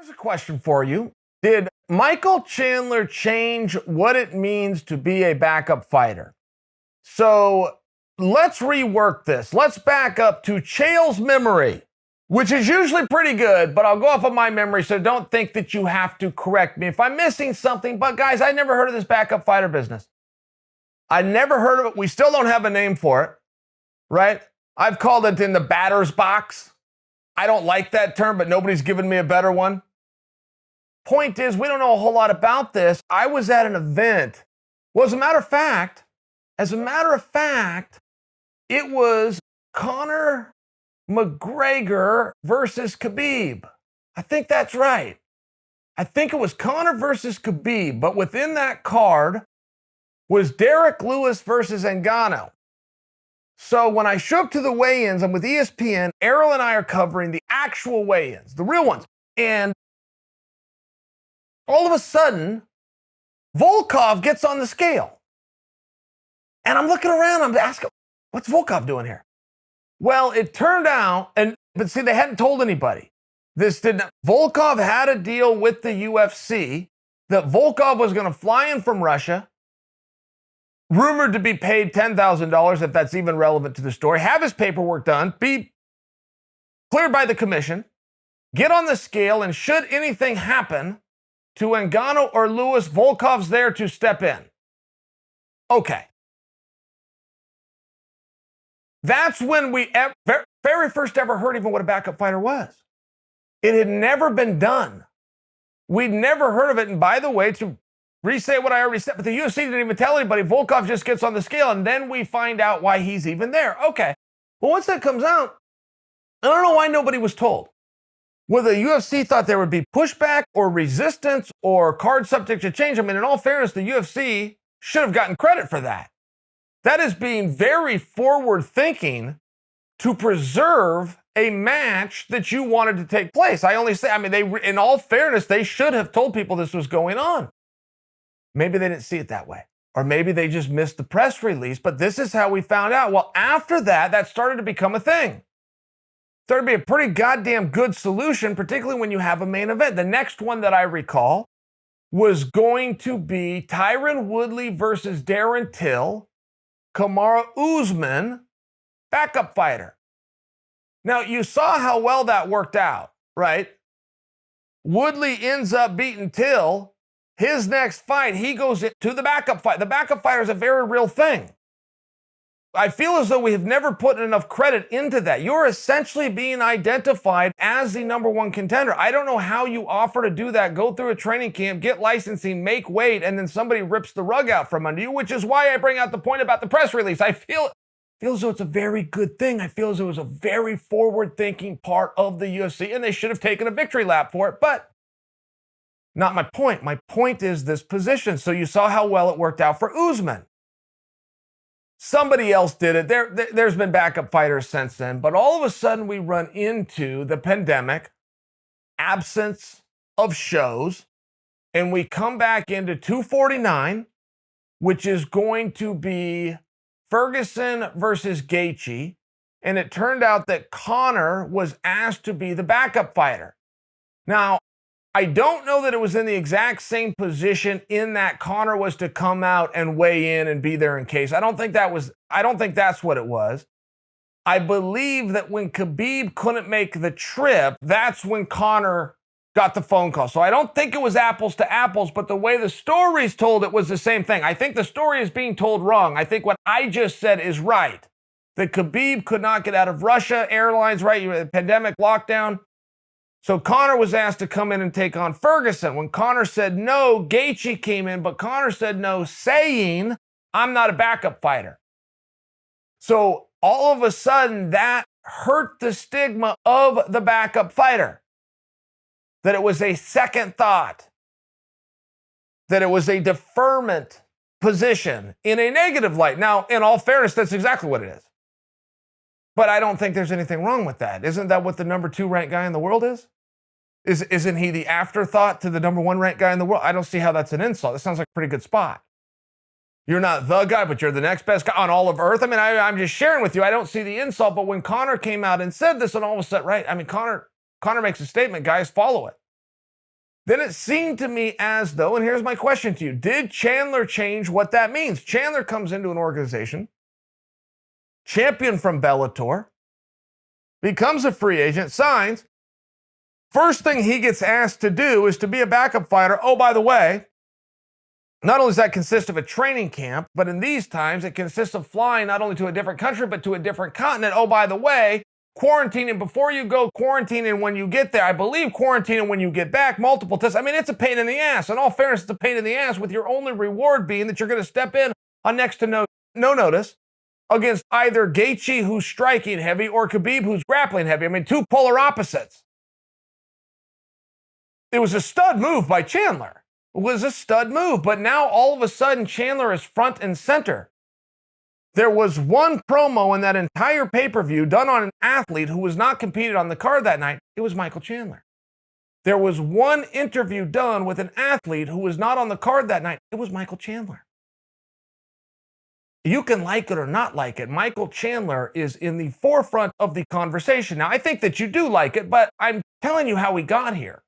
Here's a question for you. Did Michael Chandler change what it means to be a backup fighter? So let's rework this. Let's back up to Chael's memory, which is usually pretty good, but I'll go off of my memory, so don't think that you have to correct me if I'm missing something. But guys, I never heard of this backup fighter business. I never heard of it. We still don't have a name for it, right? I've called it in the batter's box. I don't like that term, but nobody's given me a better one. Point is, we don't know a whole lot about this. I was at an event. Well, as a matter of fact, it was Conor McGregor versus Khabib. I think that's right. I think it was Conor versus Khabib, but within that card was Derek Lewis versus Ngannou. So when I show up to the weigh-ins, I'm with ESPN, Errol and I are covering the actual weigh-ins, the real ones. And all of a sudden, Volkov gets on the scale. And I'm looking around, I'm asking, what's Volkov doing here? Well, it turned out, but see, they hadn't told anybody. Volkov had a deal with the UFC that Volkov was going to fly in from Russia, rumored to be paid $10,000, if that's even relevant to the story, have his paperwork done, be cleared by the commission, get on the scale, and should anything happen to Ngannou or Lewis, Volkov's there to step in. Okay. That's when we very first ever heard even what a backup fighter was. It had never been done. We'd never heard of it. And by the way, to re-say what I already said, but the UFC didn't even tell anybody. Volkov just gets on the scale, and then we find out why he's even there. Okay. Well, once that comes out, I don't know why nobody was told. Whether the UFC thought there would be pushback or resistance or card subject to change. I mean, in all fairness, the UFC should have gotten credit for that. That is being very forward thinking to preserve a match that you wanted to take place. In all fairness, they should have told people this was going on. Maybe they didn't see it that way. Or maybe they just missed the press release, but this is how we found out. Well, after that, that started to become a thing. Started to be a pretty goddamn good solution, particularly when you have a main event. The next one that I recall was going to be Tyron Woodley versus Darren Till, Kamaru Usman, backup fighter. Now, you saw how well that worked out, right? Woodley ends up beating Till. His next fight, he goes to the backup fight. The backup fighter is a very real thing. I feel as though we have never put enough credit into that. You're essentially being identified as the number one contender. I don't know how you offer to do that, go through a training camp, get licensing, make weight, and then somebody rips the rug out from under you, which is why I bring out the point about the press release. I feel as though it's a very good thing. I feel as though it was a very forward-thinking part of the UFC, and they should have taken a victory lap for it, but not my point. My point is this position. So you saw how well it worked out for Usman. Somebody else did it. There's been backup fighters since then, but all of a sudden we run into the pandemic, absence of shows, and we come back into 249, which is going to be Ferguson versus Gaethje, and it turned out that Conor was asked to be the backup fighter. Now, I don't know that it was in the exact same position in that Conor was to come out and weigh in and be there in case. I don't think that's what it was. I believe that when Khabib couldn't make the trip, that's when Conor got the phone call. So I don't think it was apples to apples, but the way the story's told, it was the same thing. I think the story is being told wrong. I think what I just said is right. That Khabib could not get out of Russia, airlines, right? Pandemic lockdown. So Conor was asked to come in and take on Ferguson. When Conor said no, Gaethje came in, but Conor said no, saying, I'm not a backup fighter. So all of a sudden, that hurt the stigma of the backup fighter. That it was a second thought. That it was a deferment position in a negative light. Now, in all fairness, that's exactly what it is. But I don't think there's anything wrong with that. Isn't that what the number 2 ranked guy in the world is? Isn't he the afterthought to the number 1 ranked guy in the world? I don't see how that's an insult. That sounds like a pretty good spot. You're not the guy, but you're the next best guy on all of Earth. I mean, I'm just sharing with you. I don't see the insult, but when Conor came out and said this, and all of a sudden, right? I mean, Conor makes a statement, guys, follow it. then it seemed to me as though, and here's my question to you, did Chandler change what that means? Chandler comes into an organization, champion from Bellator, becomes a free agent, signs. First thing he gets asked to do is to be a backup fighter. Oh, by the way, not only does that consist of a training camp, but in these times, it consists of flying not only to a different country, but to a different continent. Oh, by the way, quarantining before you go, quarantining when you get there. I believe quarantining when you get back, multiple tests. I mean, it's a pain in the ass. In all fairness, it's a pain in the ass with your only reward being that you're going to step in on next to no notice against either Gaethje, who's striking heavy, or Khabib, who's grappling heavy. I mean, two polar opposites. It was a stud move by Chandler. It was a stud move, but now all of a sudden Chandler is front and center. There was one promo in that entire pay-per-view done on an athlete who was not competed on the card that night. It was Michael Chandler. There was one interview done with an athlete who was not on the card that night. It was Michael Chandler. You can like it or not like it. Michael Chandler is in the forefront of the conversation. Now, I think that you do like it, but I'm telling you how we got here.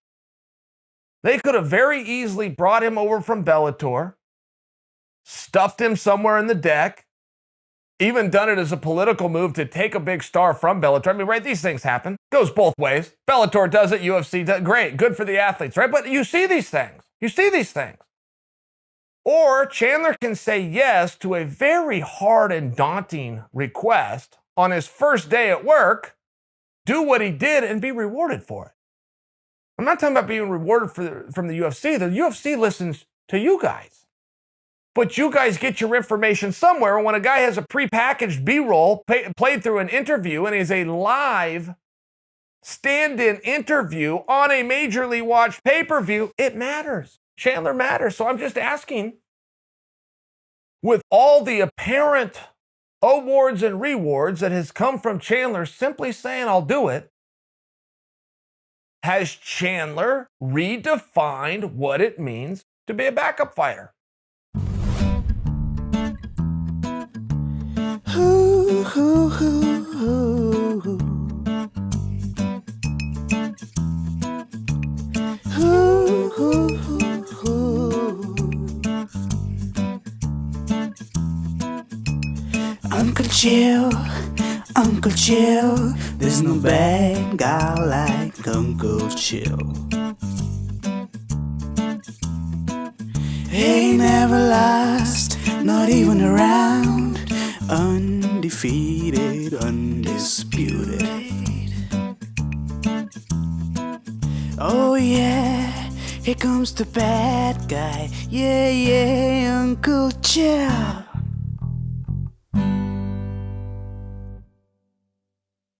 They could have very easily brought him over from Bellator, stuffed him somewhere in the deck, even done it as a political move to take a big star from Bellator. I mean, right, these things happen. Goes both ways. Bellator does it, UFC does it. Great, good for the athletes, right? But you see these things. You see these things. Or Chandler can say yes to a very hard and daunting request on his first day at work, do what he did, and be rewarded for it. I'm not talking about being rewarded from the UFC. The UFC listens to you guys. But you guys get your information somewhere. And when a guy has a prepackaged B-roll played through an interview and is a live stand-in interview on a majorly watched pay-per-view, it matters. Chandler matters. So I'm just asking, with all the apparent awards and rewards that has come from Chandler simply saying, I'll do it, has Chandler redefined what it means to be a backup fighter? Uncle Chill, there's no bad guy like Uncle Chill. He never lost, not even a round, undefeated, undisputed. Oh yeah, here comes the bad guy, yeah, Uncle Chill.